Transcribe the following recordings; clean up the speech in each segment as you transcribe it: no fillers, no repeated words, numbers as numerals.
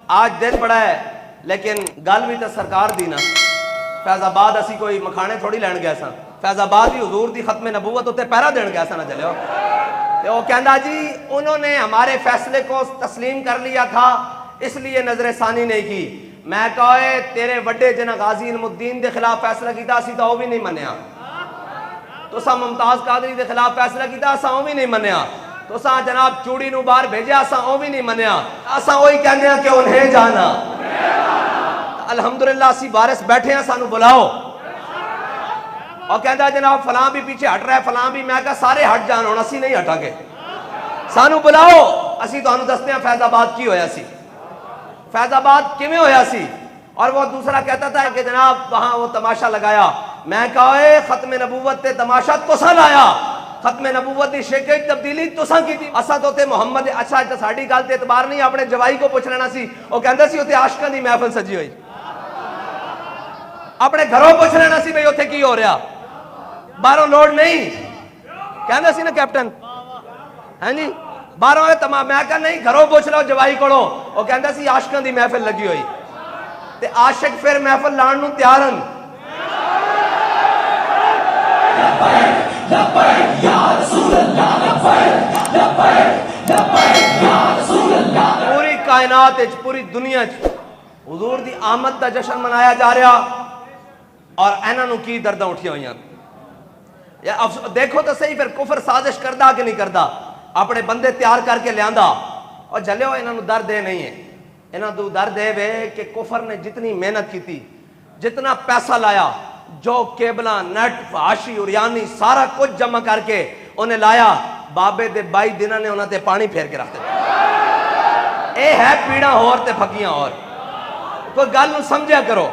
آج دن بڑا ہے لیکن گل بھی تو سرکار دی نا. فیض آباد اسی کوئی مکھانے تھوڑی لین گئے سن. فیض آباد ہی حضور دی ختم نبوت اتنے پہرا دین گیا سا نہ چلے. وہ کہندا جی انہوں نے ہمارے فیصلے کو تسلیم کر لیا تھا اس لیے نظر ثانی نہیں کی. میں کہا تیرے وڈے جنہ غازی علم الدین دے خلاف فیصلہ کیتا اسی تو وہ بھی نہیں منیا. تو سا ممتاز قادری دے خلاف فیصلہ کیتا اساں وہ بھی نہیں منیا. تو سا جناب چوڑی نو باہر بھیجا اساں وہ بھی نہیں منیا. اساں وہی کہنے ہیں کہ انہیں جانا. الحمدللہ اسی وارث بیٹھے ہیں سانو بلاؤ. اور کہندا جناب فلاں بھی پیچھے ہٹ رہا ہے فلاں بھی. میں کہا سارے ہٹ جان ہونا اسی نہیں ہٹا گے. سانو بلاؤ اسی تو دستے ہیں فیض آباد کی ہویا سی. فیض آباد کیویں ہویا سی. اور وہ دوسرا کہتا تھا کہ جناب وہاں وہ تماشا لگایا. میں کہا ختم نبوت تے تماشا تساں لایا. ختم نبوت دی شکل تبدیلی تساں کیتی. اساں تو تے محمد اچھا تے ساڈی گل تے اعتبار نہیں اپنے جوائی کو پوچھ لینا سی. وہ کہندا سی اوتے عاشقاں دی محفل سجی ہوئی. اپنے گھروں پوچھ لینا سی بھئی اوتھے کی ہو رہا. باہروں لوڈ نہیں. کہندا سی نا کیپٹن ہاں جی باہروں تمام. میں کہا نہیں گھروں پوچھ لو جوائی کولو. وہ کہندا سی عاشقاں دی محفل لگی ہوئی. تے عاشق پھر محفل لان نو تیار ہن. پوری کائنات پوری دنیا حضور دی آمد دا جشن منایا جا رہا اور انہاں نو کی درداں اٹھیاں ہوئیاں. دیکھو تو صحیح پھر کفر سازش کردا کہ نہیں کردا. اپنے بندے تیار کر کے لیاندا اور جلے ہو انہاں نو درد دے نہیں ہے. انہاں تو درد دے وے کہ کفر نے جتنی محنت کی تھی جتنا پیسہ لایا جو کیبلاں نیٹ فحاشی اریانی سارا کچھ جمع کر کے انہیں لایا بابے دے 22 دنوں نے انہاں تے پانی پھیر کے رکھ دیا. اے ہے پیڑاں اور تے پھکیاں اور. کوئی گل نو سمجھا کرو.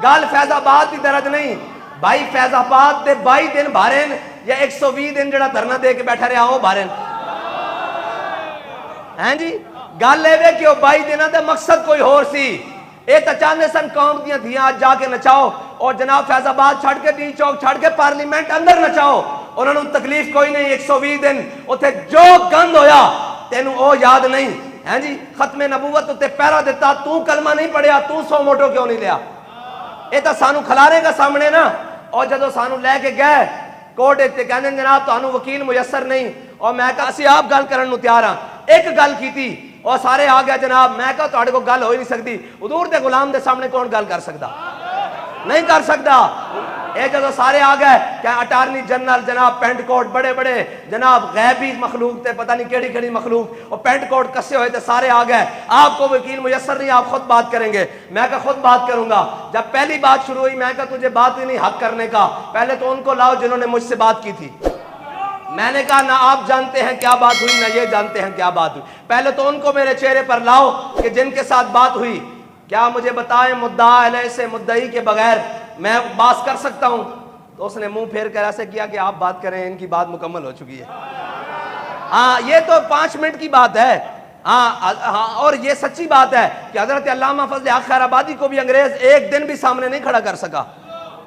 گل فیض آباد دی درد نہیں. بھائی فیض آباد دے 22 دن بھارن یا 120 دن جڑا دھرنا دے کے بیٹھا رہا وہ بھارن ہیں جی. گل اے کہ وہ 22 دنوں دا مقصد کوئی اور سی. اے تا چاہنے سن قوم دیاں دھیاں جا کے نچاؤ اور جناب فیض آباد چھڑ کے ٹی چوک چھڑ کے پارلیمنٹ اندر نچاؤ. انہوں نے تکلیف کوئی نہیں. 120 دن اتھے جو گند ہویا تینوں او یاد نہیں ہیں جی. ختم نبوت اتھے پہرا دیتا تو کلمہ نہیں پڑھیا تو 100 موٹو کیوں نہیں لیا. اے تا سانو کھلارے گا سامنے نا. اور جدو سانو لے کے گئے کوٹ تے کہنے جناب تانوں وکیل میسر نہیں. اور میں کہا اسی آپ گل کرن نو تیار ہاں. ایک گل کیتی اور سارے آ گیا جناب. میں کہا تہاڈے کو گل ہو ہی نہیں سکتی. حضور دے غلام دے سامنے کون گل کر سکتا نہیں کر سکتا. اے جدو سارے آ گئے کہ اٹارنی جنرل جناب پینٹ کوٹ بڑے بڑے جناب غیبی مخلوق تے پتہ نہیں کیڑی کیڑی مخلوق اور پینٹ کوٹ کسے ہوئے تے سارے آ گئے. آپ کو وکیل میسر نہیں آپ خود بات کریں گے. میں کہا خود بات کروں گا. جب پہلی بات شروع ہوئی میں کہا تجھے بات ہی نہیں حق کرنے کا. پہلے تو ان کو لاؤ جنہوں نے مجھ سے بات کی تھی. میں نے کہا نہ آپ جانتے ہیں کیا بات ہوئی نہ یہ جانتے ہیں کیا بات ہوئی. پہلے تو ان کو میرے چہرے پر لاؤ کہ جن کے ساتھ بات ہوئی. کیا مجھے بتائیں مدعا علیہ سے مدعی کے بغیر میں باس کر سکتا ہوں. تو اس نے منہ پھیر کر ایسے کیا کہ آپ بات کریں ان کی بات مکمل ہو چکی ہے. ہاں یہ تو 5 منٹ کی بات ہے. ہاں اور یہ سچی بات ہے کہ حضرت علامہ فضل حق خیر آبادی کو بھی انگریز ایک دن بھی سامنے نہیں کھڑا کر سکا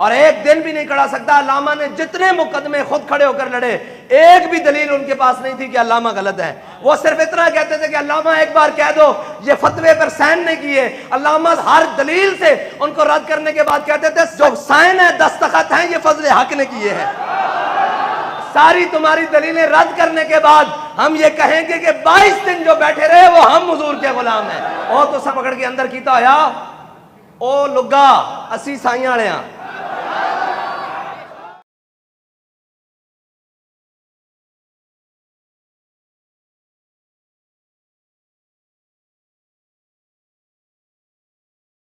اور ایک دن بھی نہیں کھڑا سکتا. علامہ نے جتنے مقدمے خود کھڑے ہو کر لڑے ایک بھی دلیل ان کے پاس نہیں تھی کہ علامہ غلط ہے. وہ صرف اتنا کہتے تھے کہ علامہ ایک بار کہہ دو یہ فتوے پر سائن نہیں کیے. علامہ ہر دلیل سے ان کو رد کرنے کے بعد کہتے تھے جو سائن ہے دستخط ہیں یہ فضل حق نے کیے ہیں. ساری تمہاری دلیلیں رد کرنے کے بعد ہم یہ کہیں گے کہ 22 دن جو بیٹھے رہے وہ ہم حضور کے غلام ہیں. وہ تو سب پکڑ کے اندر کیتا ہویا او لگا اسی سائیاں والے ہاں